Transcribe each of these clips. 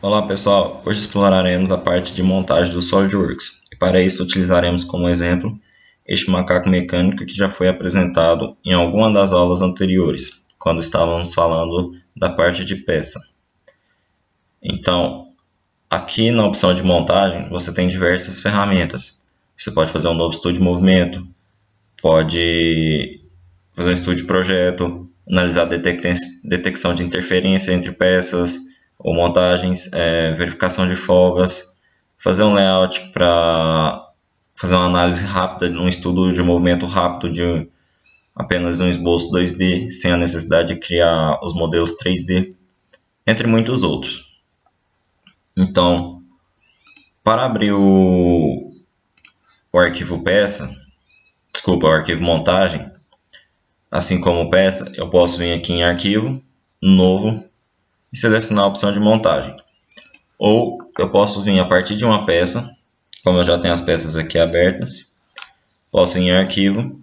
Olá pessoal, hoje exploraremos a parte de montagem do SolidWorks e para isso utilizaremos como exemplo este macaco mecânico que já foi apresentado em alguma das aulas anteriores, quando estávamos falando da parte de peça. Então, aqui na opção de montagem você tem diversas ferramentas. Você pode fazer um novo estudo de movimento, pode fazer um estudo de projeto, analisar a detecção de interferência entre peças ou montagens, verificação de folgas, fazer um layout para fazer uma análise rápida, um estudo de movimento rápido de apenas um esboço 2D, sem a necessidade de criar os modelos 3D, entre muitos outros. Então, para abrir o arquivo peça, o arquivo montagem, assim como peça, eu posso vir aqui em arquivo, novo, e selecionar a opção de montagem. Ou eu posso vir a partir de uma peça, como eu já tenho as peças aqui abertas, posso ir em arquivo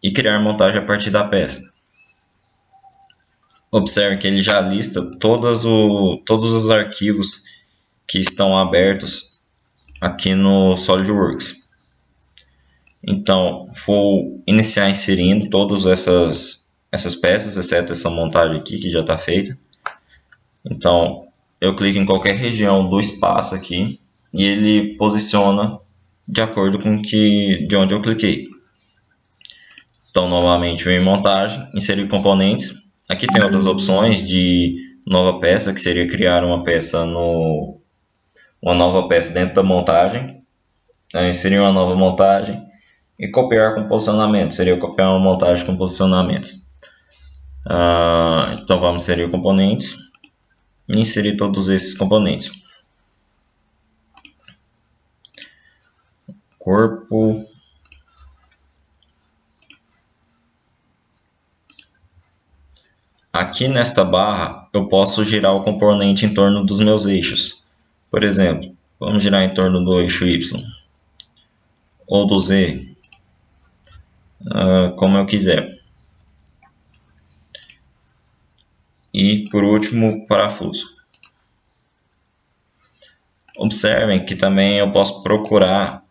e criar montagem a partir da peça. Observe que ele já lista todos os arquivos que estão abertos aqui no SolidWorks. Então, vou iniciar inserindo todas essas peças, exceto essa montagem aqui que já está feita. Então, eu clico em qualquer região do espaço aqui e ele posiciona de acordo com de onde eu cliquei. Então, novamente, venho em montagem, inserir componentes. Aqui tem outras opções de nova peça, que seria criar uma nova peça dentro da montagem. Inserir uma nova montagem e copiar com posicionamento, seria copiar uma montagem com posicionamentos. Então, vamos inserir componentes e inserir todos esses componentes. Corpo. Aqui nesta barra eu posso girar o componente em torno dos meus eixos. Por exemplo, vamos girar em torno do eixo Y ou do Z, como eu quiser. E por último, parafuso. Observem que também eu posso procurar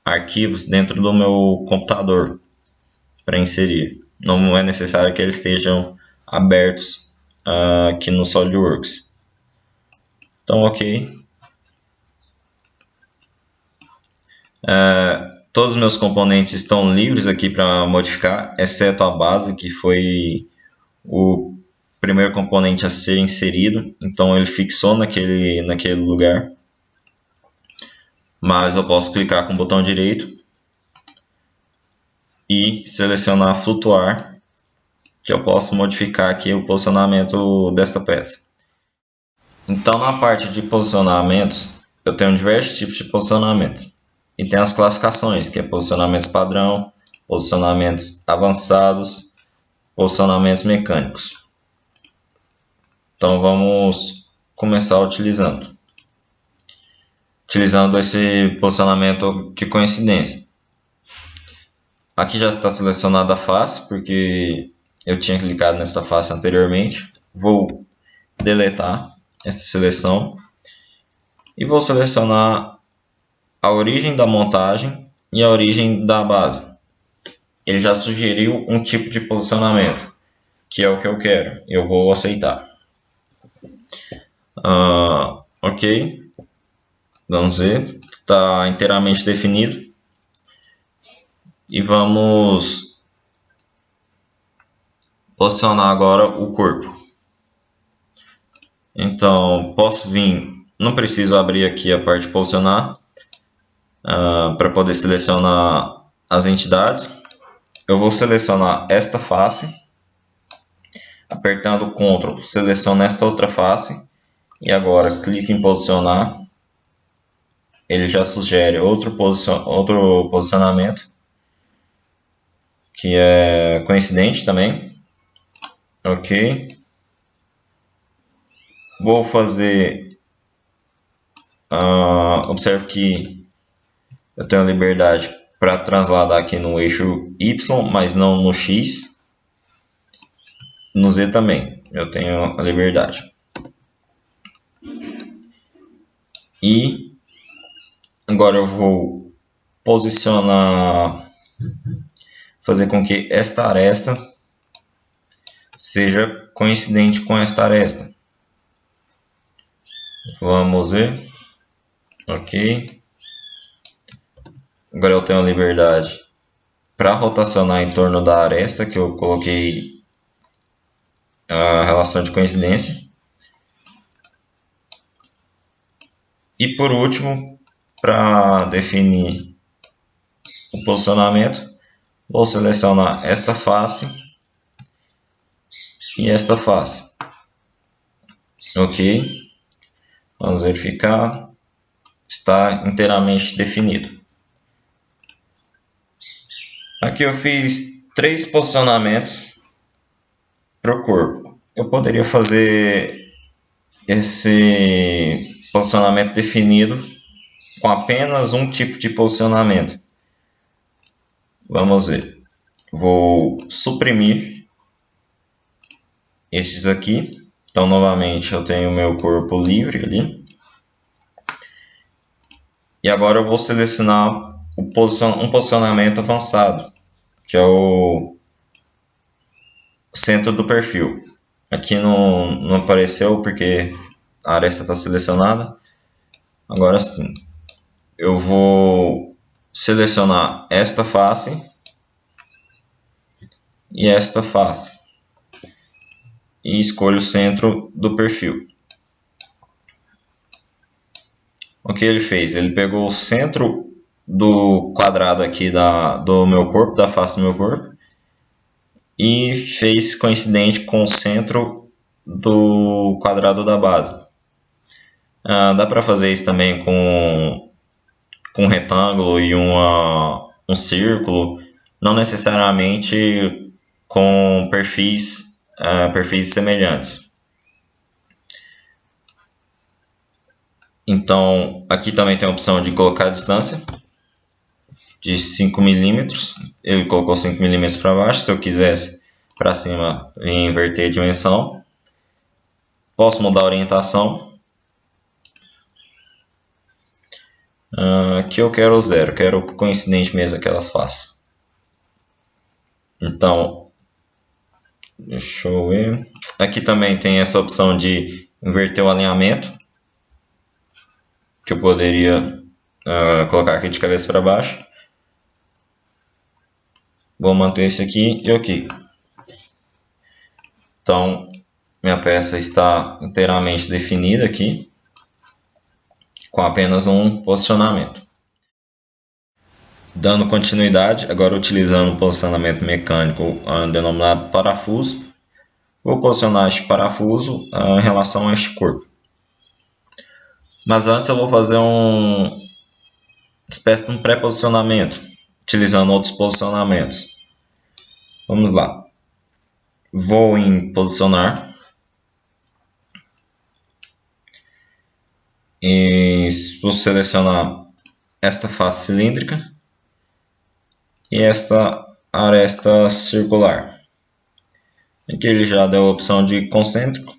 arquivos dentro do meu computador para inserir. Não é necessário que eles estejam abertos aqui no SolidWorks. Então, ok. Todos os meus componentes estão livres aqui para modificar, exceto a base, que foi o primeiro componente a ser inserido. Então, ele fixou naquele lugar. Mas eu posso clicar com o botão direito e selecionar flutuar, que eu posso modificar aqui o posicionamento desta peça. Então, na parte de posicionamentos, eu tenho diversos tipos de posicionamentos. E tem as classificações, que é posicionamentos padrão, posicionamentos avançados, posicionamentos mecânicos. Então, vamos começar utilizando esse posicionamento de coincidência. Aqui já está selecionada a face, porque eu tinha clicado nesta face anteriormente. Vou deletar essa seleção e vou selecionar a origem da montagem e a origem da base. Ele já sugeriu um tipo de posicionamento, que é o que eu quero. Eu vou aceitar. Ok. Vamos ver. Está inteiramente definido. E vamos posicionar agora o corpo. Então, posso vir, não preciso abrir aqui a parte de posicionar, para poder selecionar as entidades. Eu vou selecionar esta face, apertando Ctrl, seleciono esta outra face, e agora clico em posicionar. Ele já sugere outro posicionamento, que é coincidente também. Ok. Vou fazer... observe que eu tenho a liberdade para transladar aqui no eixo Y, mas não no X. No Z também eu tenho a liberdade. E agora eu vou posicionar, fazer com que esta aresta seja coincidente com esta aresta. Vamos ver. Ok. Agora eu tenho a liberdade para rotacionar em torno da aresta que eu coloquei a relação de coincidência. E por último, para definir o posicionamento, vou selecionar esta face e esta face. Ok. Vamos verificar. Está inteiramente definido. Aqui eu fiz 3 posicionamentos para o corpo. Eu poderia fazer esse posicionamento definido com apenas um tipo de posicionamento. Vamos ver. Vou suprimir estes aqui. Então, novamente, eu tenho o meu corpo livre ali. E agora eu vou selecionar um posicionamento avançado, que é o centro do perfil. Aqui não apareceu porque a aresta está selecionada. Agora sim, eu vou selecionar esta face e esta face e escolho o centro do perfil. O que ele fez? Ele pegou o centro do quadrado aqui do meu corpo, da face do meu corpo, e fez coincidente com o centro do quadrado da base. Dá para fazer isso também com um retângulo e um círculo, não necessariamente com perfis semelhantes. Então, aqui também tem a opção de colocar a distância de 5 milímetros. Ele colocou 5 milímetros para baixo. Se eu quisesse para cima e inverter a dimensão, posso mudar a orientação. Aqui eu quero 0, quero coincidente mesmo que elas façam. Então, deixa eu ver. Aqui também tem essa opção de inverter o alinhamento, que eu poderia colocar aqui de cabeça para baixo. Vou manter esse aqui e ok. Então, minha peça está inteiramente definida aqui, com apenas um posicionamento. Dando continuidade, agora utilizando o posicionamento mecânico denominado parafuso, vou posicionar este parafuso em relação a este corpo. Mas antes eu vou fazer uma espécie de um pré-posicionamento, utilizando outros posicionamentos. Vamos lá. Vou em posicionar. E vou selecionar esta face cilíndrica e esta aresta circular. Aqui ele já deu a opção de concêntrico.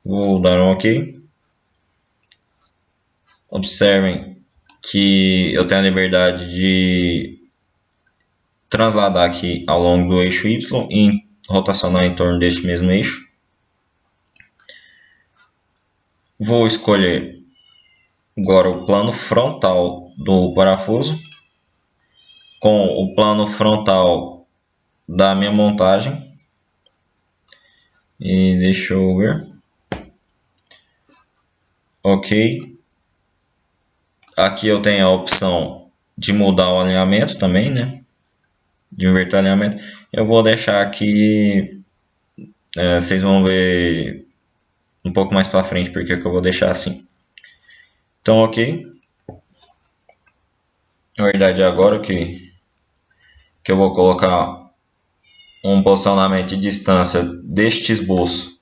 Vou dar um OK. Observem que eu tenho a liberdade de transladar aqui ao longo do eixo Y e rotacionar em torno deste mesmo eixo. Vou escolher agora o plano frontal do parafuso com o plano frontal da minha montagem. E deixa eu ver. Ok. Aqui eu tenho a opção de mudar o alinhamento também, né? De inverter o alinhamento. Eu vou deixar aqui. Vocês vão ver um pouco mais para frente porque eu vou deixar assim. Então, ok. Na verdade, agora que eu vou colocar um posicionamento de distância deste esboço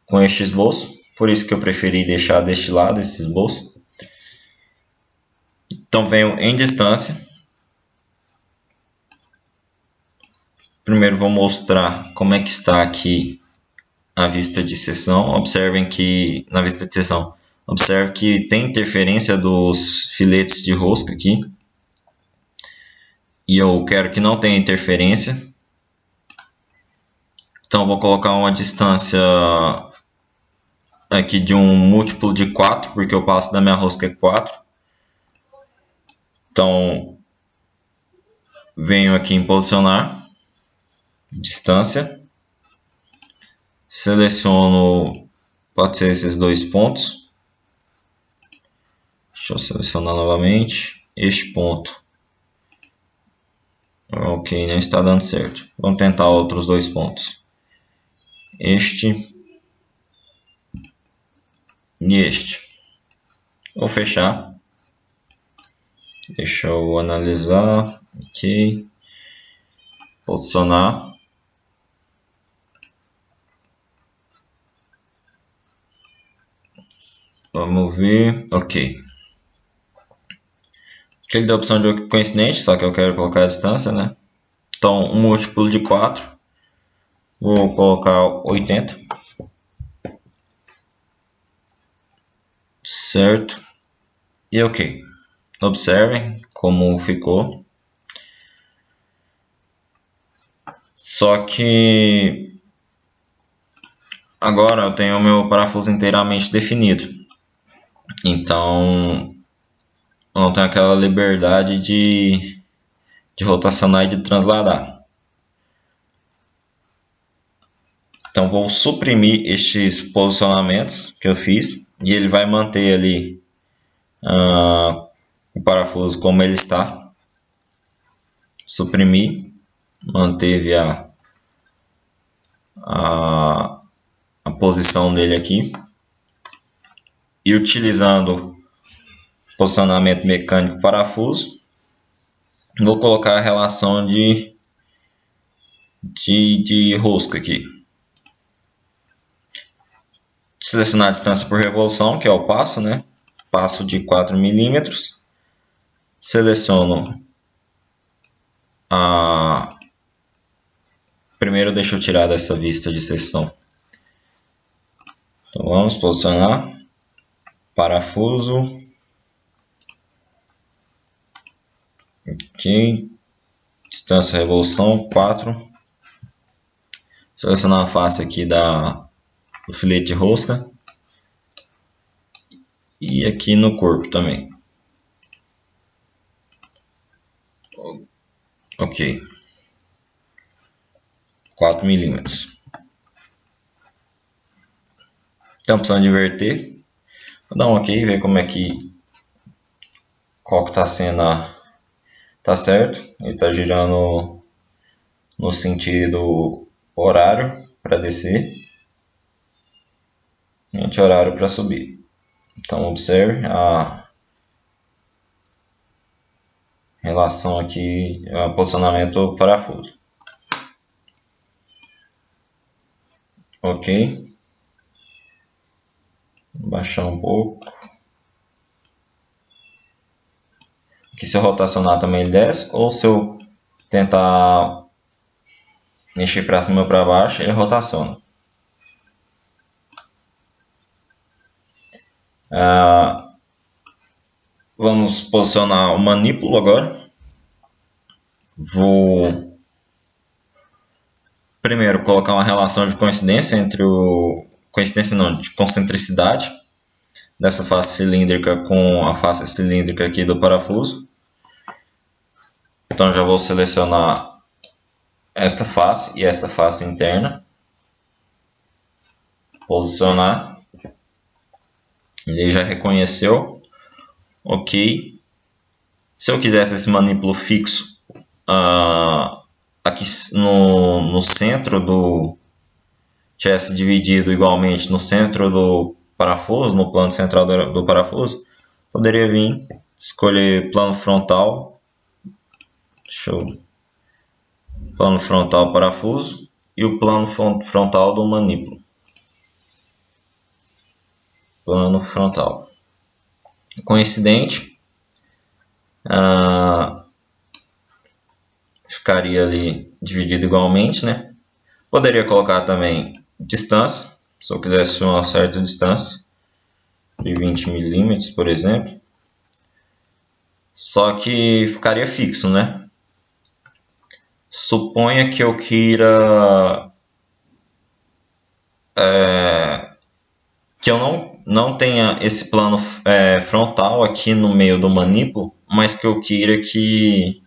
com este esboço. Por isso que eu preferi deixar deste lado esse esboço. Então, venho em distância. Primeiro vou mostrar como é que está aqui a vista de seção. Observem que na vista de seção Observe que tem interferência dos filetes de rosca aqui. E eu quero que não tenha interferência. Então vou colocar uma distância aqui de um múltiplo de 4, porque o passo da minha rosca é 4. Então venho aqui em posicionar, distância, seleciono, pode ser esses dois pontos. Deixa eu selecionar novamente este ponto. Ok, não está dando certo. Vamos tentar outros dois pontos. Este e este. Vou fechar. Deixa eu analisar. Ok. Posicionar. Vamos ver. Ok. Aqui ele dá a opção de coincidente, só que eu quero colocar a distância, né? Então, um múltiplo de 4. Vou colocar 80. Certo. E ok. Observem como ficou. Só que agora eu tenho o meu parafuso inteiramente definido. Então, eu não tenho aquela liberdade de rotacionar e de transladar. Então, vou suprimir estes posicionamentos que eu fiz e ele vai manter ali o parafuso como ele está. Suprimir, manteve a posição dele aqui. E utilizando posicionamento mecânico parafuso, vou colocar a relação de rosca aqui. Selecionar a distância por revolução, que é o passo, né? Passo de 4 milímetros. Seleciono a... Primeiro deixa eu tirar dessa vista de seção. Então vamos posicionar. Parafuso. Ok. Distância revolução 4. Selecionar a face aqui do filete de rosca. E aqui no corpo também. Ok. 4 milímetros. Tem a opção de inverter. Vou dar um ok, ver como é que qual que está sendo tá certo. Ele está girando no sentido horário para descer e anti-horário para subir. Então observe a relação aqui, o posicionamento do parafuso. Ok. Vou baixar um pouco. Aqui se eu rotacionar também ele desce, ou se eu tentar mexer para cima ou para baixo, ele rotaciona. Vamos posicionar o manípulo agora. Vou primeiro colocar uma relação de coincidência entre de concentricidade dessa face cilíndrica com a face cilíndrica aqui do parafuso. Então já vou selecionar esta face e esta face interna. Posicionar. Ele já reconheceu. Ok. Se eu quisesse esse manípulo fixo aqui no centro tivesse dividido igualmente no centro do parafuso, no plano central do parafuso, poderia vir escolher plano frontal, plano frontal parafuso e o plano frontal do manípulo. Plano frontal. Coincidente, ficaria ali dividido igualmente, né? Poderia colocar também distância, se eu quisesse uma certa distância. de 20 milímetros, por exemplo. Só que ficaria fixo, né? Suponha que eu queira que eu não tenha esse plano frontal aqui no meio do manípulo, mas que eu queira que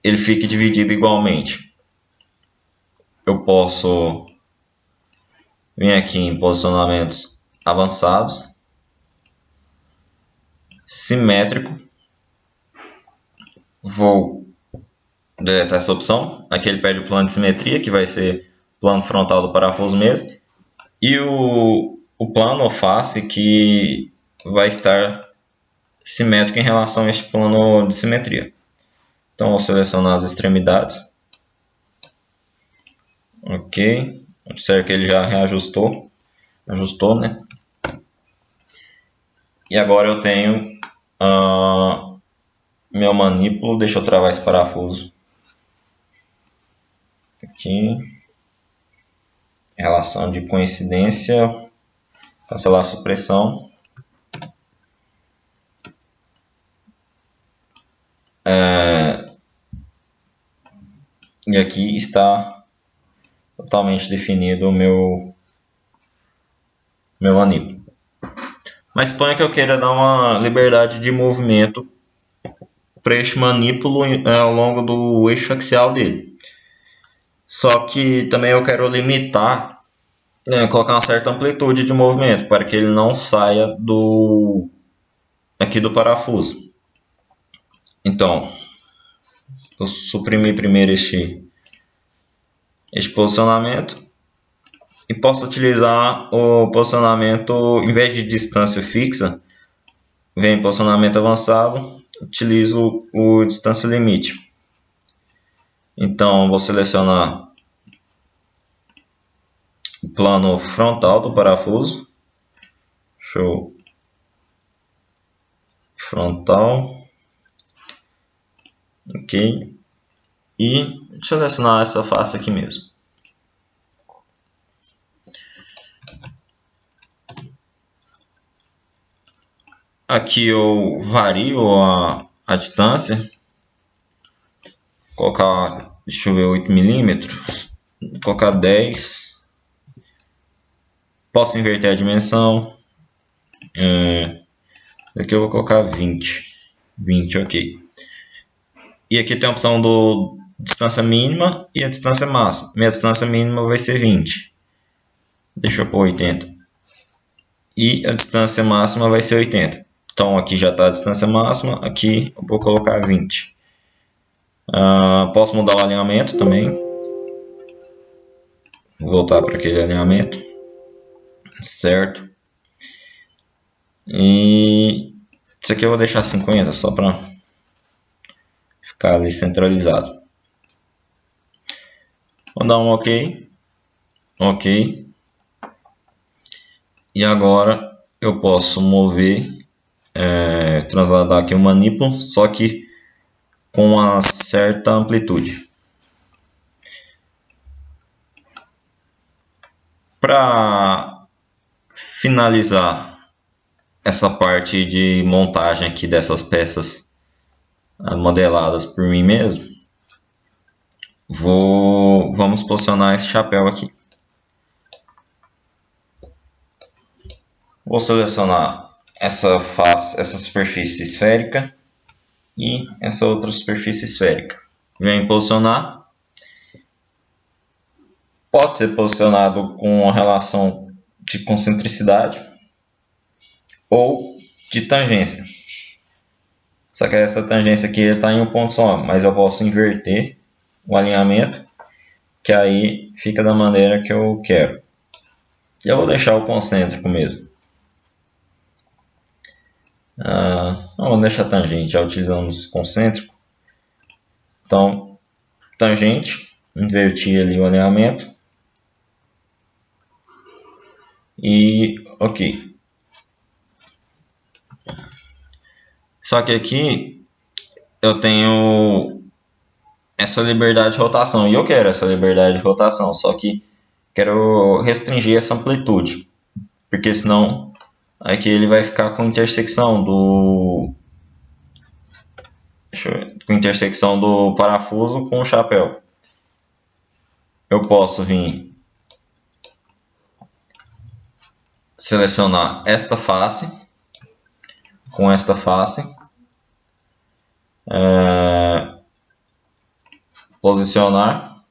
ele fique dividido igualmente. Eu posso vir aqui em posicionamentos avançados, simétrico, vou deletar essa opção. Aqui ele pede o plano de simetria, que vai ser plano frontal do parafuso mesmo, e o plano ou face que vai estar simétrico em relação a este plano de simetria. Então vou selecionar as extremidades. Ok, observe que ele já reajustou, né? E agora eu tenho meu manípulo. Deixa eu travar esse parafuso aqui. Relação de coincidência, cancelar a supressão. E aqui está totalmente definido o meu manípulo. Mas suponha que eu queira dar uma liberdade de movimento para este manípulo ao longo do eixo axial dele. Só que também eu quero limitar, colocar uma certa amplitude de movimento para que ele não saia aqui do parafuso. Então, vou suprimir primeiro este posicionamento e posso utilizar o posicionamento, em vez de distância fixa, vem em posicionamento avançado, utilizo o distância limite. Então vou selecionar o plano frontal do parafuso, show, frontal, ok, e selecionar essa face aqui mesmo. Aqui eu vario a distância, colocar, deixa eu ver, 8 milímetros, colocar 10, posso inverter a dimensão, aqui eu vou colocar 20, ok. E aqui tem a opção do distância mínima e a distância máxima. Minha distância mínima vai ser 20, deixa eu pôr 80, e a distância máxima vai ser 80. Então aqui já está a distância máxima, aqui eu vou colocar 20. Posso mudar o alinhamento também. Vou voltar para aquele alinhamento, certo? E isso aqui eu vou deixar 50 só para ficar ali centralizado. Vou dar um ok. E agora eu posso mover, trasladar aqui o manípulo, só que com uma certa amplitude. Para finalizar essa parte de montagem aqui dessas peças modeladas por mim mesmo, vamos posicionar esse chapéu aqui. Vou selecionar essa superfície esférica e essa outra superfície esférica. Venho posicionar. Pode ser posicionado com uma relação de concentricidade ou de tangência. Só que essa tangência aqui está em um ponto só, mas eu posso inverter o alinhamento, que aí fica da maneira que eu quero. E eu vou deixar o concêntrico mesmo. Vamos deixar tangente, já utilizamos concêntrico. Então, tangente, inverti ali o alinhamento. E ok. Só que aqui eu tenho essa liberdade de rotação, e eu quero essa liberdade de rotação, só que quero restringir essa amplitude, porque senão Aqui ele vai ficar com intersecção do... Deixa eu ver, com intersecção do parafuso com o chapéu. Eu posso vir selecionar esta face com esta face, posicionar,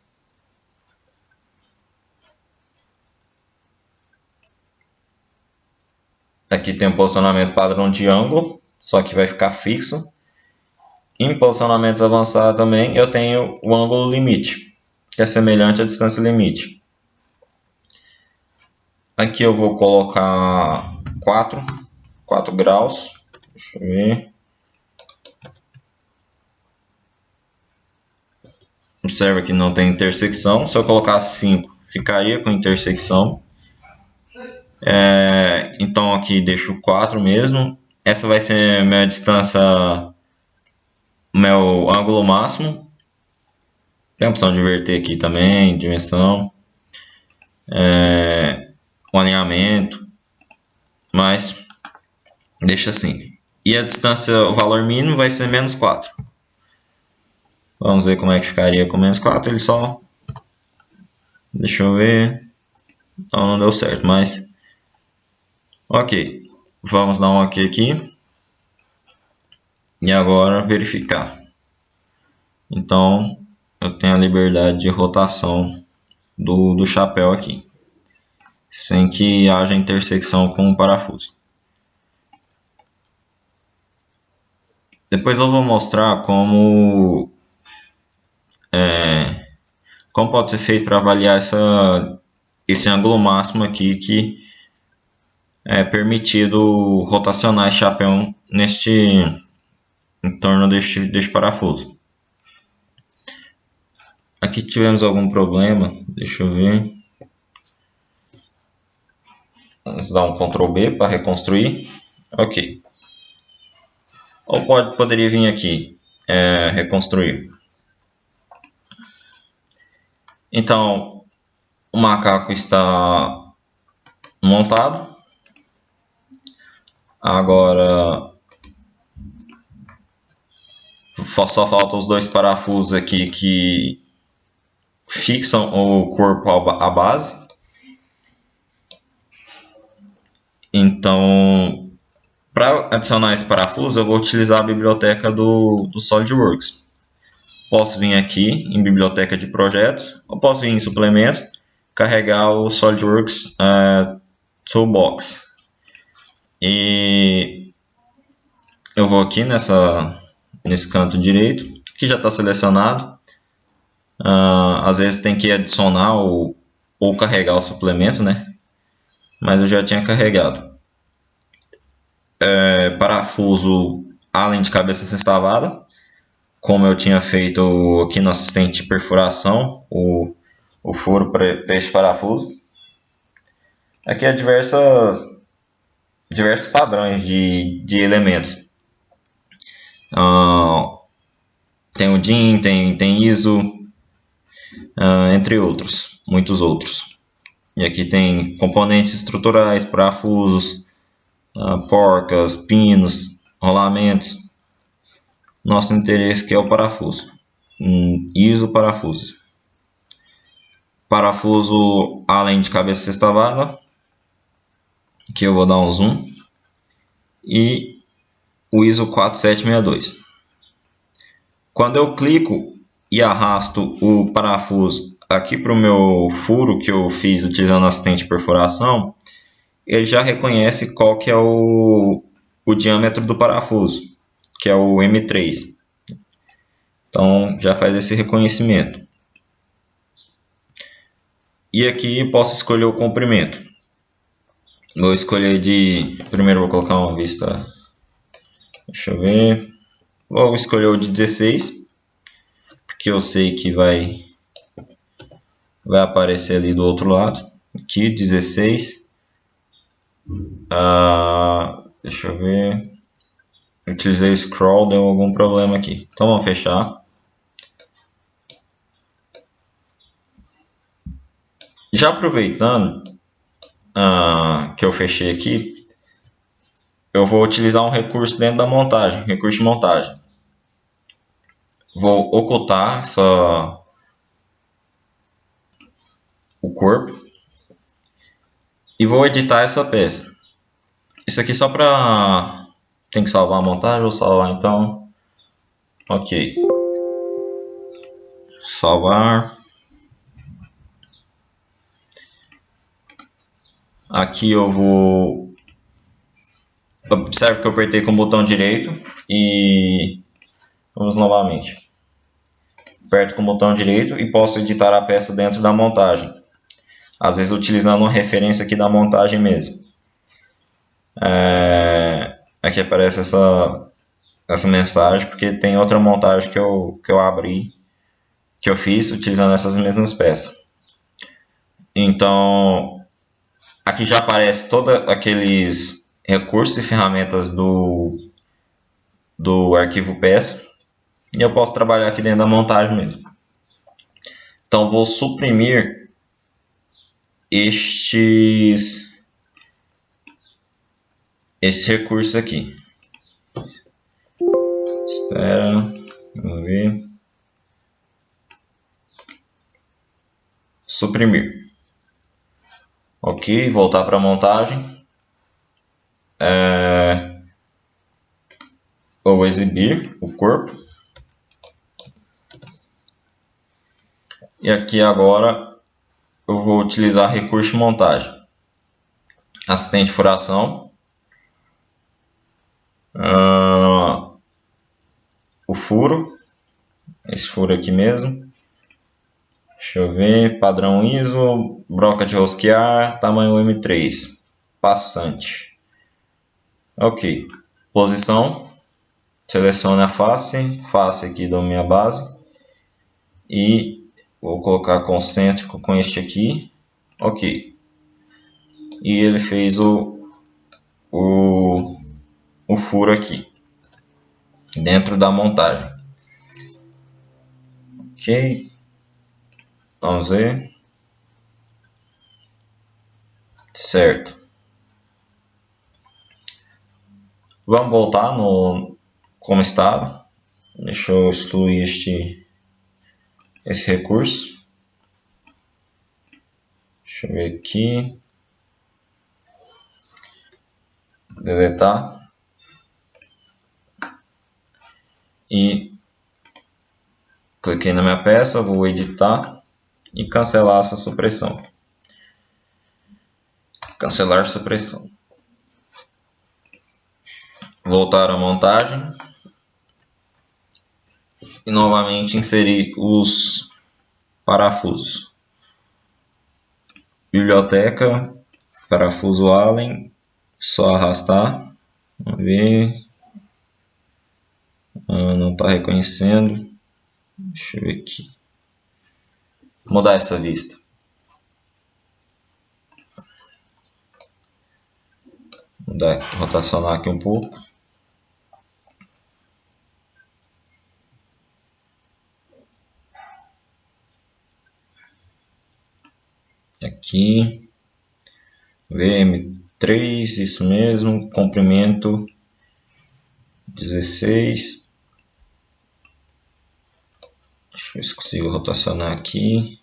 aqui tem um posicionamento padrão de ângulo, só que vai ficar fixo. Em posicionamentos avançados também eu tenho o ângulo limite, que é semelhante à distância limite. Aqui eu vou colocar 4 graus, deixa eu ver. Observa que não tem intersecção, se eu colocar 5 ficaria com intersecção. Então aqui deixo 4 mesmo. Essa vai ser minha distância, meu ângulo máximo. Tem a opção de inverter aqui também, dimensão, o alinhamento, mas deixa assim. E a distância, o valor mínimo vai ser menos 4. Vamos ver como é que ficaria com menos 4. Ele só... Deixa eu ver. Não deu certo, mas... Ok. Vamos dar um ok aqui. E agora verificar. Então, eu tenho a liberdade de rotação do chapéu aqui, sem que haja intersecção com o parafuso. Depois eu vou mostrar como pode ser feito para avaliar esse ângulo máximo aqui que é permitido rotacionar esse chapéu em torno deste parafuso. Aqui tivemos algum problema, deixa eu ver. Vamos dar um Ctrl B para reconstruir. Ok. Ou poderia vir aqui, reconstruir. Então, o macaco está montado. Agora, só faltam os 2 parafusos aqui que fixam o corpo à base. Então, para adicionar esse parafuso, eu vou utilizar a biblioteca do SolidWorks. Posso vir aqui em biblioteca de projetos, ou posso vir em suplementos, carregar o SolidWorks Toolbox. E eu vou aqui nesse canto direito, que já está selecionado. Às vezes tem que adicionar ou carregar o suplemento, né? Mas eu já tinha carregado. Parafuso além de cabeça sextavada, como eu tinha feito aqui no assistente de perfuração, o furo para este parafuso. Aqui é diversos padrões de elementos. Tem o DIN, tem ISO, entre outros, muitos outros. E aqui tem componentes estruturais, parafusos, porcas, pinos, rolamentos. Nosso interesse aqui é o parafuso. ISO parafuso. Parafuso além de cabeça sextavada. Aqui eu vou dar um zoom. E o ISO 4762. Quando eu clico e arrasto o parafuso aqui para o meu furo que eu fiz utilizando o assistente de perfuração, ele já reconhece qual que é o diâmetro do parafuso, que é o M3. Então já faz esse reconhecimento. E aqui posso escolher o comprimento. Vou escolher primeiro vou colocar uma vista. Deixa eu ver. Vou escolher o de 16, porque eu sei que vai aparecer ali do outro lado. Aqui 16. Deixa eu ver. Utilizei o scroll, deu algum problema aqui. Então vamos fechar. Já aproveitando que eu fechei aqui, eu vou utilizar um recurso dentro da montagem, recurso de montagem. Vou ocultar o corpo e vou editar essa peça. Isso aqui só para... Tem que salvar a montagem, vou salvar então. Ok. Salvar. Aqui eu vou... Observe que eu apertei com o botão direito e... Vamos novamente. Aperto com o botão direito e posso editar a peça dentro da montagem. Às vezes utilizando uma referência aqui da montagem mesmo. Aqui aparece essa mensagem porque tem outra montagem que eu abri, que eu fiz utilizando essas mesmas peças. Então, aqui já aparece todos aqueles recursos e ferramentas do arquivo peça e eu posso trabalhar aqui dentro da montagem mesmo. Então, vou suprimir esses recursos aqui. Espera, vamos ver. Suprimir. Ok, voltar para a montagem. Ou exibir o corpo. E aqui agora eu vou utilizar recurso de montagem. Assistente de furação. O furo. Esse furo aqui mesmo. Deixa eu ver. Padrão ISO. Broca de rosquear. Tamanho M3. Passante. Ok. Posição. Selecione a face. Face aqui da minha base. E vou colocar concêntrico com este aqui. Ok. E ele fez o furo aqui. Dentro da montagem. Ok. Vamos ver. Certo. Vamos voltar no como estava. Deixa eu excluir esse recurso. Deixa eu ver aqui. Deletar. E cliquei na minha peça, vou editar e cancelar essa supressão. Cancelar supressão. Voltar à montagem. E novamente inserir os parafusos. Biblioteca, parafuso Allen, só arrastar. Vamos ver. Não está reconhecendo. Deixa eu ver aqui. Vou mudar essa vista. Rotacionar aqui um pouco. Aqui. VM3, isso mesmo. Comprimento 16. Deixa eu ver se consigo rotacionar aqui.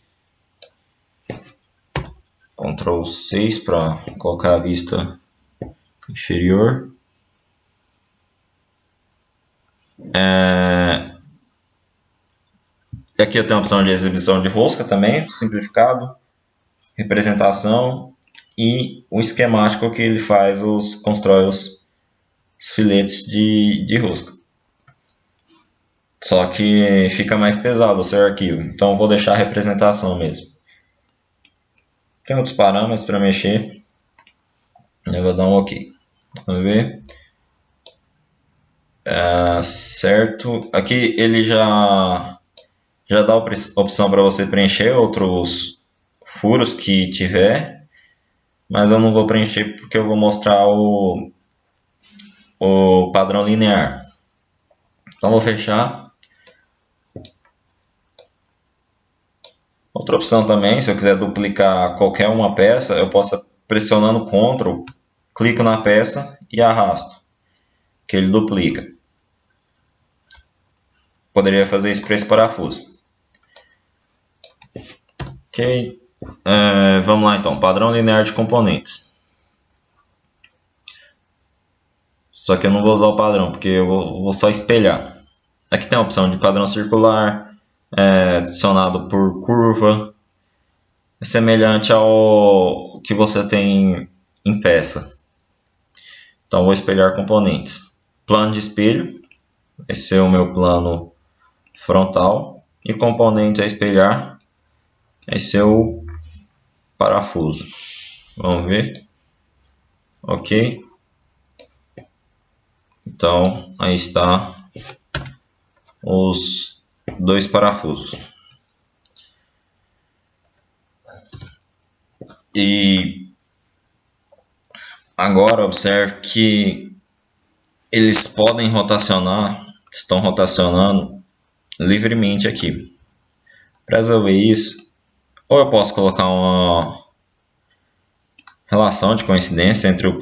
Ctrl 6 para colocar a vista inferior. Aqui eu tenho a opção de exibição de rosca também, simplificado, representação e o esquemático que ele faz, constrói os filetes de rosca. Só que fica mais pesado o seu arquivo, então eu vou deixar a representação mesmo. Tem outros parâmetros para mexer, eu vou dar um OK. Vamos ver. Certo, aqui ele já dá a opção para você preencher outros furos que tiver, mas eu não vou preencher porque eu vou mostrar o padrão linear. Então vou fechar. Outra opção também, se eu quiser duplicar qualquer uma peça, eu posso pressionando Ctrl clico na peça e arrasto, que ele duplica. Poderia fazer isso para esse parafuso. Ok, vamos lá então, padrão linear de componentes. Só que eu não vou usar o padrão, porque eu vou só espelhar. Aqui tem a opção de padrão circular, adicionado por curva, semelhante ao que você tem em peça. Então vou espelhar componentes. Plano de espelho, esse é o meu plano frontal. E componentes a espelhar, esse é o parafuso. Vamos ver. Ok. Então aí está os dois parafusos. E agora observe que eles podem rotacionar, estão rotacionando livremente aqui. Para resolver isso, ou eu posso colocar uma relação de coincidência entre os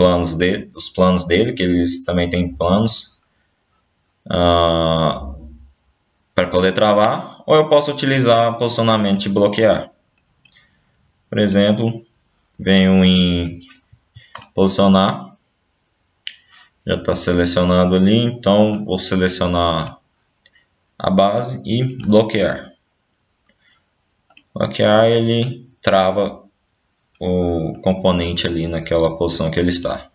planos dele, que eles também têm planos, para poder travar, ou eu posso utilizar posicionamento de bloquear. Por exemplo, venho em posicionar, já está selecionado ali, então vou selecionar a base e bloquear. Bloquear, ele trava o componente ali naquela posição que ele está.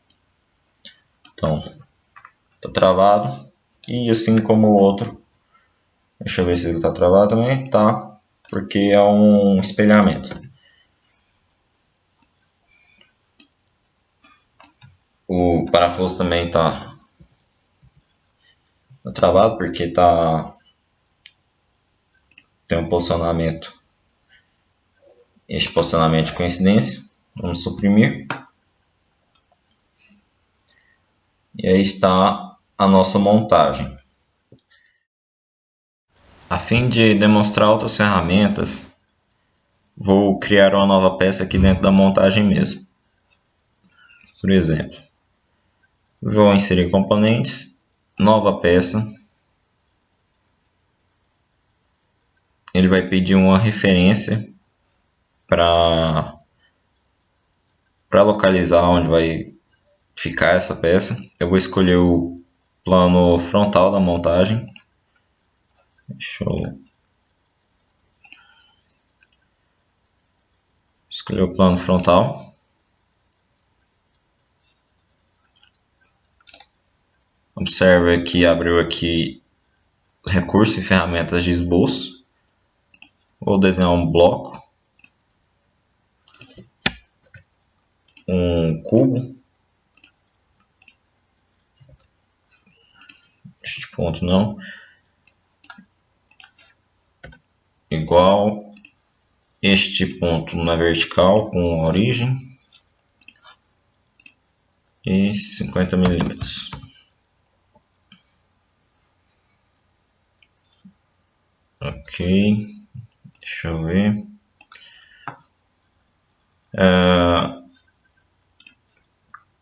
Então, está travado. E assim como o outro, deixa eu ver se ele está travado também. Tá, porque é um espelhamento. O parafuso também está travado porque tem um posicionamento. Este posicionamento de coincidência. Vamos suprimir. E aí está a nossa montagem. A fim de demonstrar outras ferramentas, vou criar uma nova peça aqui dentro da montagem mesmo. Por exemplo, vou inserir componentes, nova peça. Ele vai pedir uma referência para localizar onde vai ficar essa peça. Eu vou escolher o plano frontal da montagem. Deixa eu escolher o plano frontal. Observe que abriu aqui recursos e ferramentas de esboço. Vou desenhar um bloco, um cubo, este ponto não, igual este ponto na vertical com origem e 50 milímetros. Ok, deixa eu ver.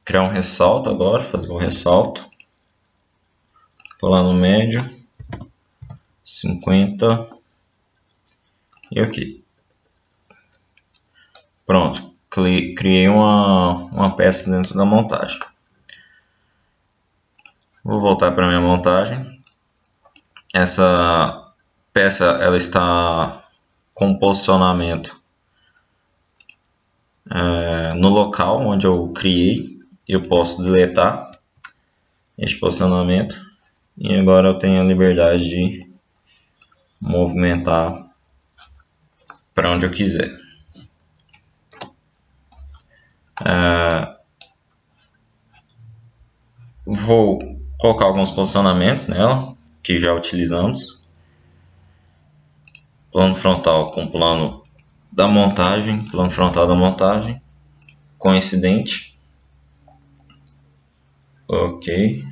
Criar um ressalto agora, fazer um ressalto. Plano médio, 50 e ok. Pronto, criei uma peça dentro da montagem. Vou voltar para minha montagem. Essa peça ela está com posicionamento no local onde eu criei. Eu posso deletar este posicionamento e agora eu tenho a liberdade de movimentar para onde eu quiser. Vou colocar alguns posicionamentos nela que já utilizamos. Plano frontal com plano da montagem, plano frontal da montagem, coincidente. Ok.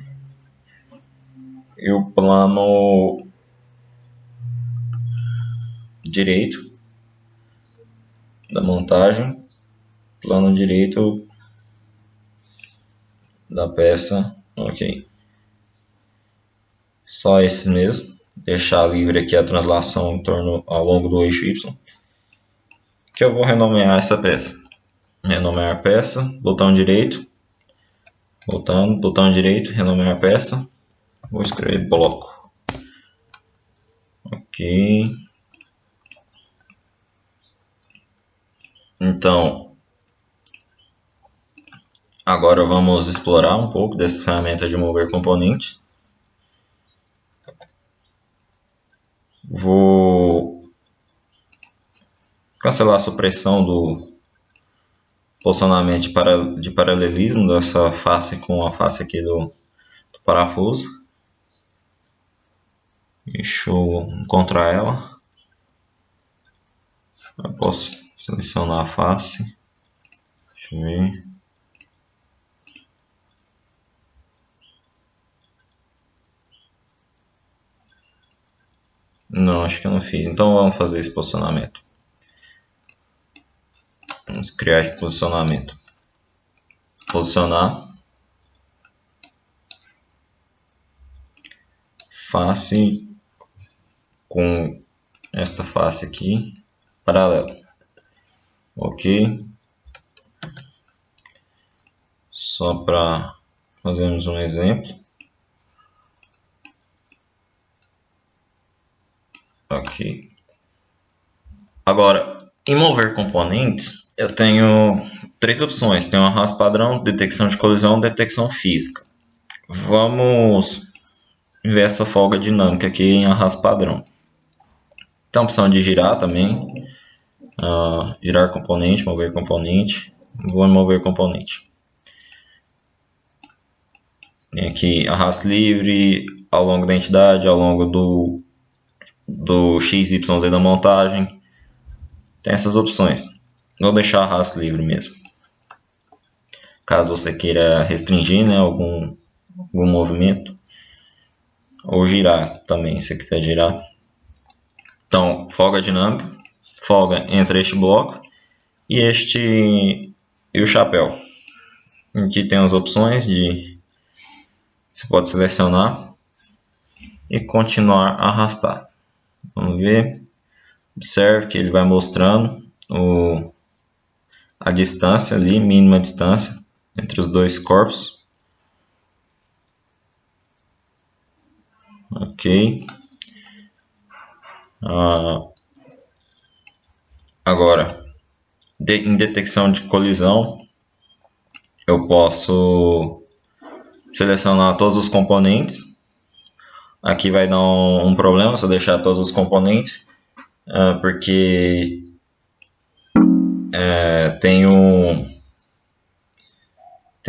E o plano direito da montagem, plano direito da peça. Ok. Só esses mesmo. Deixar livre aqui a translação em torno ao longo do eixo Y. Que eu vou renomear essa peça. Renomear peça, botão direito. Voltando, botão direito, renomear peça. Vou escrever bloco. Ok. Então, agora vamos explorar um pouco dessa ferramenta de mover componente. Vou cancelar a supressão do posicionamento de paralelismo dessa face com a face aqui do parafuso. Deixa eu encontrar ela. Eu posso selecionar a face. Deixa eu ver. Não, acho que eu não fiz. Então vamos fazer esse posicionamento. Vamos criar esse posicionamento. Posicionar. Face com esta face aqui. Paralelo. Ok. Só para fazermos um exemplo. Ok. Agora, em mover componentes, eu tenho três opções. Tem um arrasto padrão, detecção de colisão, detecção física. Vamos ver essa folga dinâmica aqui em arrasto padrão. Tem a opção de girar também. Girar componente, mover componente. Vou mover componente. Tem aqui arrasto livre, ao longo da entidade, ao longo do XYZ da montagem. Tem essas opções. Vou deixar arrasto livre mesmo. Caso você queira restringir, né, algum movimento. Ou girar também, se você quiser girar. Então, folga dinâmica. Folga entre este bloco e o chapéu. Aqui tem as opções de você pode selecionar e continuar a arrastar. Vamos ver. Observe que ele vai mostrando a distância ali, mínima distância entre os dois corpos. Ok. Agora, em detecção de colisão, eu posso selecionar todos os componentes. Aqui vai dar um problema se eu deixar todos os componentes, porque tem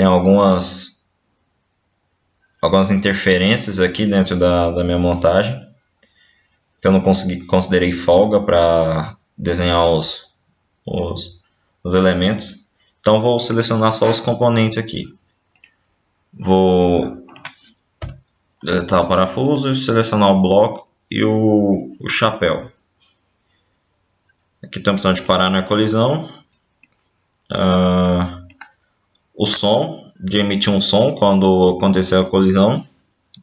algumas interferências aqui dentro da minha montagem, que eu não considerei folga para desenhar os elementos. Então vou selecionar só os componentes aqui. Vou deletar o parafuso, selecionar o bloco e o chapéu. Aqui tem a opção de parar na colisão. O som, de emitir um som quando acontecer a colisão.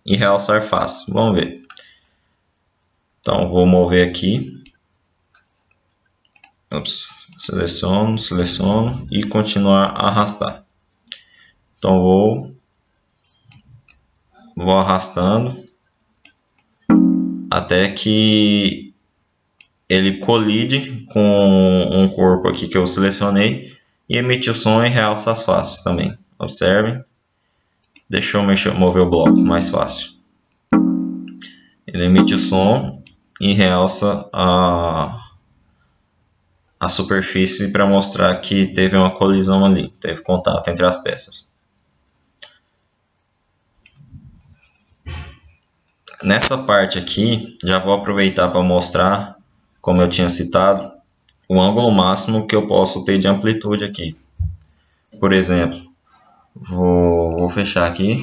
E realçar face. Vamos ver. Então vou mover aqui. Seleciono e continuar a arrastar. Então vou arrastando até que ele colide com um corpo aqui que eu selecionei e emite o som e realça as faces também. Observem. Deixa eu mover o bloco mais fácil. Ele emite o som e realça a superfície para mostrar que teve uma colisão ali, teve contato entre as peças. Nessa parte aqui, já vou aproveitar para mostrar, como eu tinha citado, o ângulo máximo que eu posso ter de amplitude aqui. Por exemplo, vou fechar aqui,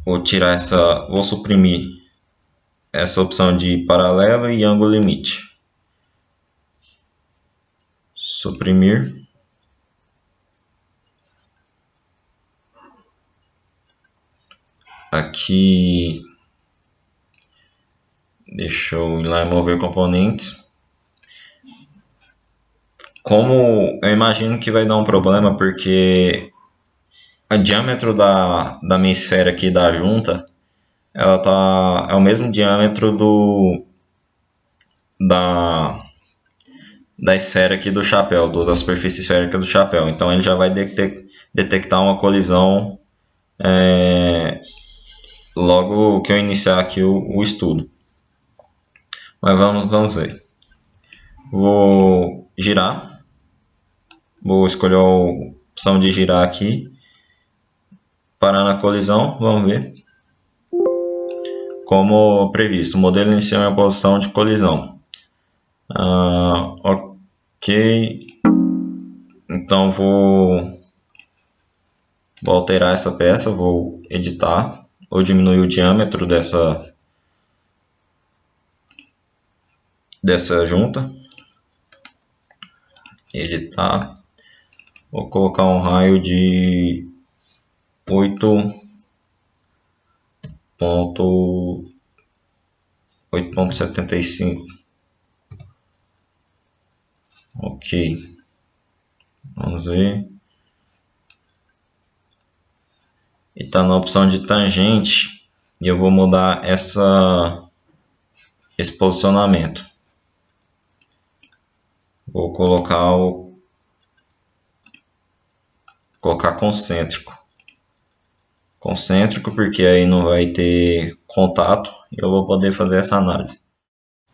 vou suprimir essa opção de paralelo e ângulo limite. Suprimir. Aqui, deixa eu ir lá e mover componentes. Como eu imagino que vai dar um problema, porque o diâmetro da minha esfera aqui da junta, é o mesmo diâmetro da, da esfera aqui do chapéu, da superfície esférica do chapéu. Então ele já vai detectar uma colisão logo que eu iniciar aqui o estudo. Mas vamos ver. Vou girar. Vou escolher a opção de girar aqui. Parar na colisão, vamos ver. Como previsto, o modelo iniciou em posição de colisão. Ok. Então vou alterar essa peça, vou editar ou diminuir o diâmetro dessa junta. Editar. Vou colocar um raio de 8,75. Ok. Vamos ver. E está na opção de tangente. E eu vou mudar esse posicionamento. Vou colocar concêntrico. Concêntrico, porque aí não vai ter contato e eu vou poder fazer essa análise.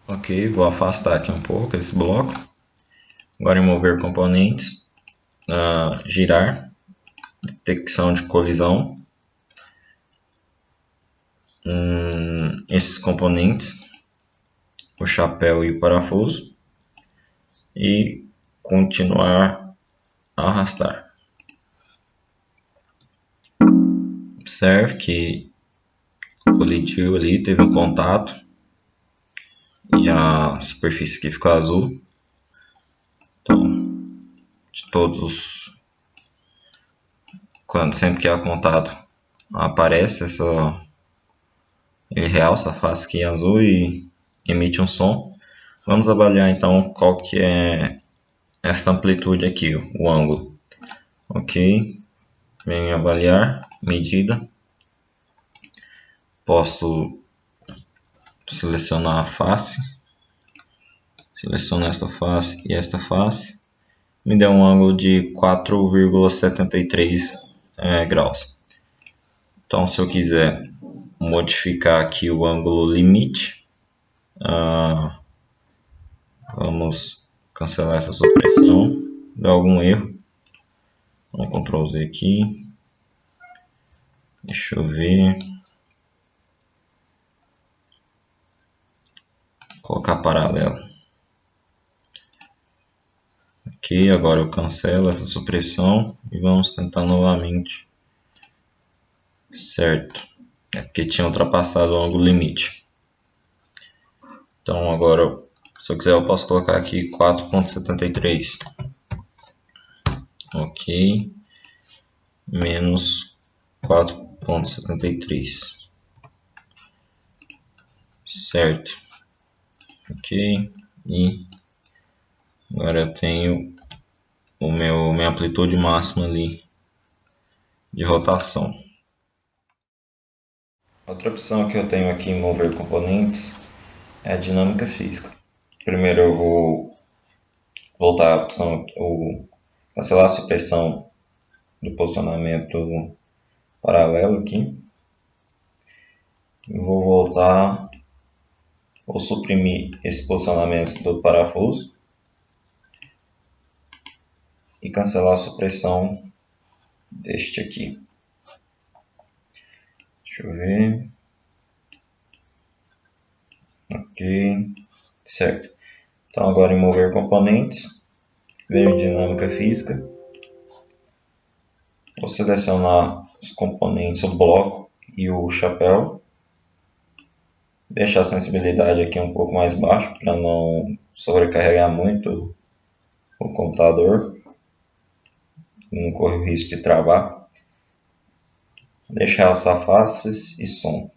Ok, vou afastar aqui um pouco esse bloco. Agora em mover componentes, girar, detecção de colisão. Esses componentes, o chapéu e o parafuso. E continuar a arrastar. Observe que colidiu ali, teve um contato e a superfície aqui ficou azul. Então, de todos, sempre que há contato, aparece ele realça a face aqui em azul e emite um som. Vamos avaliar então qual que é essa amplitude aqui, o ângulo. Ok, vem avaliar, medida. Posso selecionar a face, seleciono esta face e esta face, me deu um ângulo de 4,73 graus. Então, se eu quiser modificar aqui o ângulo limite, vamos cancelar essa supressão, deu algum erro, vamos Ctrl Z aqui, deixa eu ver, colocar paralelo. Ok, agora eu cancelo essa supressão e vamos tentar novamente. Certo, é porque tinha ultrapassado o ângulo limite. Então agora, se eu quiser, eu posso colocar aqui 4,73. Ok, menos 4,73. Certo, ok, e agora eu tenho minha amplitude máxima ali de rotação. Outra opção que eu tenho aqui em mover componentes é a dinâmica física. Primeiro eu vou voltar à opção, cancelar a supressão do posicionamento paralelo aqui. Eu vou voltar, vou suprimir esse posicionamento do parafuso e cancelar a supressão deste aqui. Deixa eu ver. Ok, certo. Então agora em mover componentes, veio dinâmica física. Vou selecionar os componentes, o bloco e o chapéu. Deixar a sensibilidade aqui um pouco mais baixo para não sobrecarregar muito o computador. Não corre o risco de travar. deixar alçar faces e som.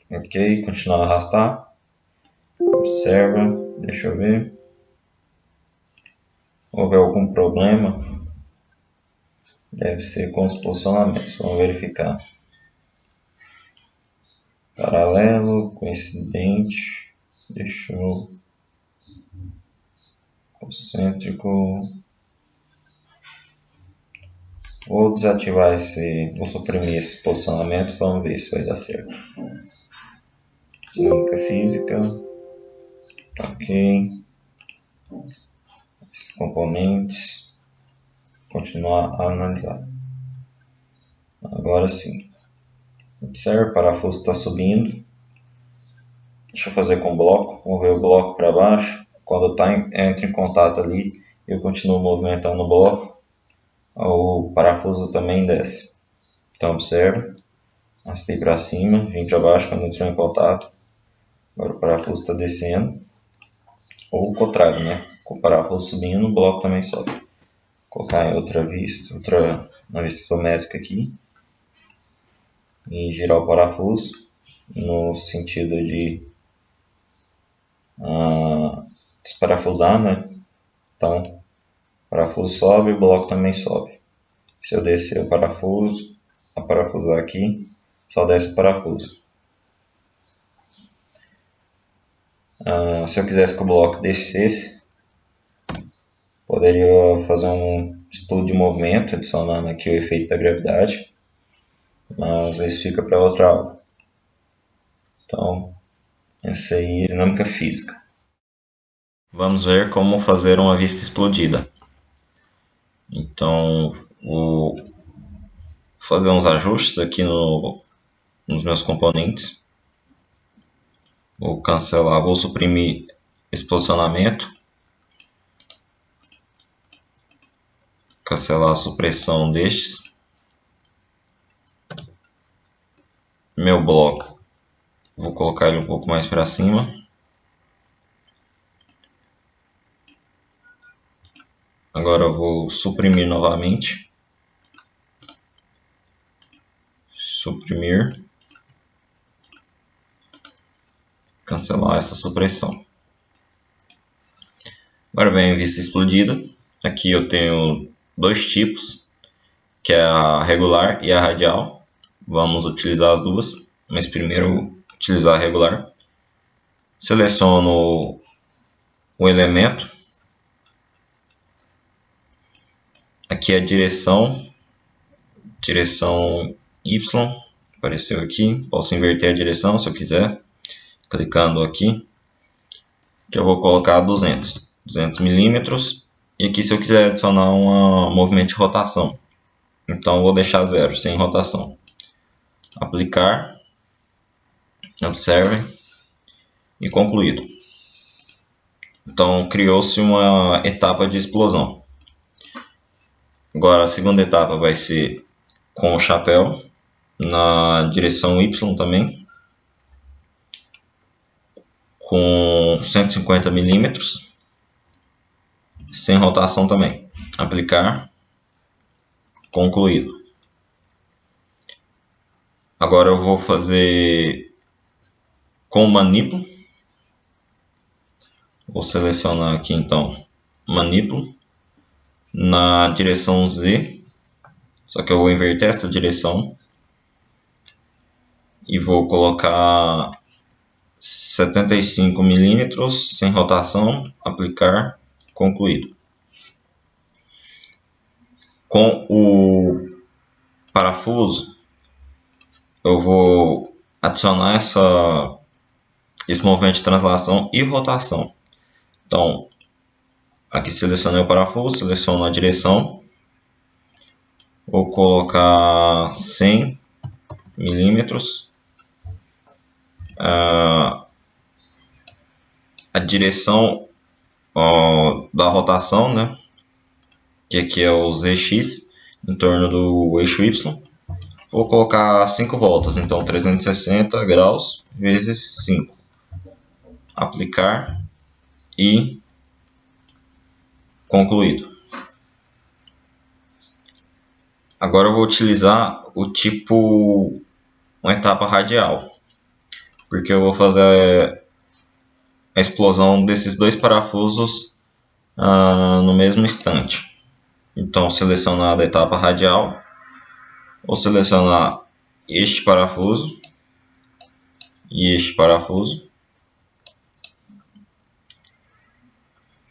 Ok, continuar a arrastar. Observa, deixa eu ver. Houve algum problema? Deve ser com os posicionamentos. Vamos verificar. Paralelo, coincidente. Deixa eu. Concêntrico. Vou desativar vou suprimir esse posicionamento. Vamos ver se vai dar certo. Dinâmica física. Ok. Esses componentes. Continuar a analisar. Agora sim. Observe, o parafuso está subindo. Deixa eu fazer com o bloco. Vou ver o bloco para baixo. Quando entra em contato ali, eu continuo movimentando o bloco. O parafuso também desce. Então observe. Arrastei para cima, vim para baixo quando entrou em contato. Agora o parafuso está descendo. Ou o contrário, né? Com o parafuso subindo, o bloco também sobe. Vou colocar em outra vista, na vista isométrica aqui. E girar o parafuso no sentido de desparafusar, né? Então, o parafuso sobe, o bloco também sobe. Se eu descer o parafuso, a parafusar aqui, só desce o parafuso. Se eu quisesse que o bloco descesse, poderia fazer um estudo de movimento, adicionando aqui o efeito da gravidade, mas isso fica para outra aula. Então, essa aí é dinâmica física. Vamos ver como fazer uma vista explodida. Então, vou fazer uns ajustes aqui nos meus componentes. Vou cancelar, vou suprimir esse posicionamento. Cancelar a supressão destes. Meu bloco, vou colocar ele um pouco mais para cima. Agora eu vou suprimir novamente. Suprimir. Cancelar essa supressão. Agora vem a vista explodida. Aqui eu tenho dois tipos, que é a regular e a radial. Vamos utilizar as duas, mas primeiro utilizar a regular. Seleciono o elemento. Aqui é a direção Y, apareceu aqui. Posso inverter a direção se eu quiser, clicando aqui, que eu vou colocar 200 milímetros. E aqui se eu quiser adicionar um movimento de rotação, então eu vou deixar 0, sem rotação. Aplicar, observem, e concluído. Então criou-se uma etapa de explosão. Agora a segunda etapa vai ser com o chapéu, na direção Y também, com 150 milímetros, sem rotação também. Aplicar, concluído. Agora eu vou fazer com manípulo. Vou selecionar aqui então manípulo na direção Z, só que eu vou inverter essa direção e vou colocar 75 milímetros sem rotação, aplicar, concluído. Com o parafuso eu vou adicionar esse movimento de translação e rotação. Então, aqui selecionei o parafuso, seleciono a direção, vou colocar 100 milímetros, a direção da rotação, né, que aqui é o ZX, em torno do eixo Y, vou colocar 5 voltas, então 360 graus vezes 5, aplicar e concluído. Agora eu vou utilizar o tipo uma etapa radial, porque eu vou fazer a explosão desses dois parafusos no mesmo instante. Então, selecionar a etapa radial, vou selecionar este parafuso e este parafuso.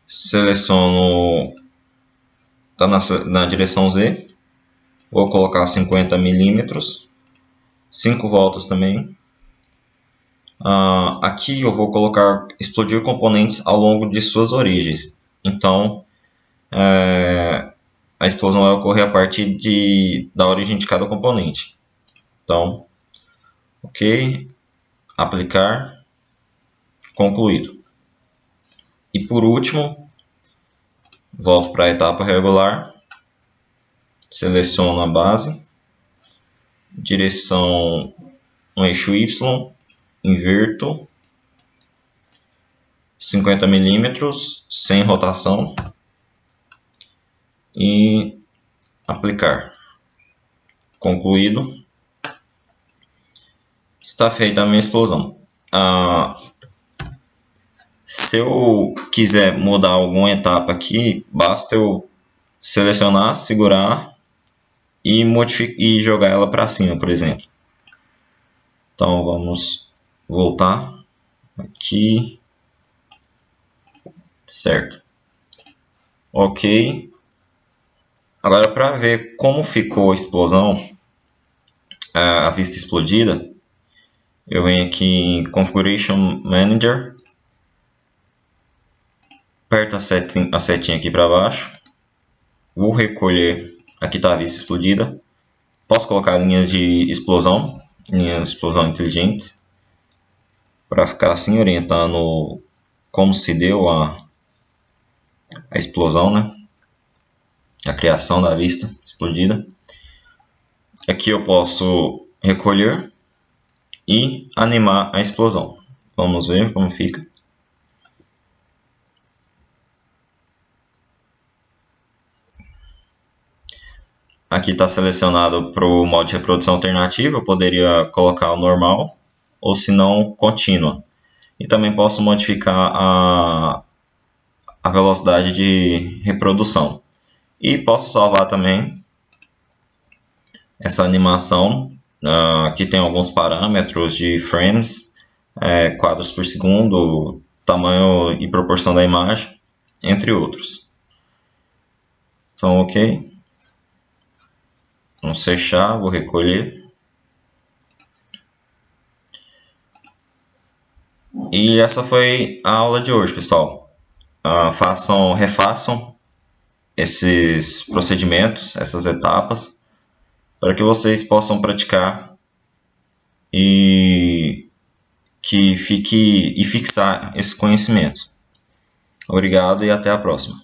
Seleciono, tá na direção Z, vou colocar 50 milímetros, 5 voltas também. Aqui eu vou colocar explodir componentes ao longo de suas origens. Então, a explosão vai ocorrer a partir da origem de cada componente. Então, ok, aplicar, concluído. E por último, volto para a etapa regular, seleciono a base, direção no eixo Y, inverto, 50 milímetros, sem rotação, e aplicar. Concluído. Está feita a minha explosão. Se eu quiser mudar alguma etapa aqui, basta eu selecionar, segurar e jogar ela para cima, por exemplo. Então vamos voltar aqui, certo? Ok. Agora, para ver como ficou a explosão, a vista explodida, eu venho aqui em Configuration Manager, aperto a setinha aqui para baixo, vou recolher, aqui está a vista explodida, posso colocar linhas de explosão inteligentes, para ficar assim orientando como se deu a explosão, né? A criação da vista explodida. Aqui eu posso recolher e animar a explosão. Vamos ver como fica. Aqui está selecionado para o modo de reprodução alternativa. Eu poderia colocar o normal ou se não contínua. E também posso modificar a velocidade de reprodução. E posso salvar também essa animação. Aqui tem alguns parâmetros de frames, quadros por segundo, tamanho e proporção da imagem, entre outros. Então, ok. Vamos fechar, vou recolher. E essa foi a aula de hoje, pessoal. Refaçam esses procedimentos, essas etapas, para que vocês possam praticar e fixar esse conhecimento. Obrigado e até a próxima.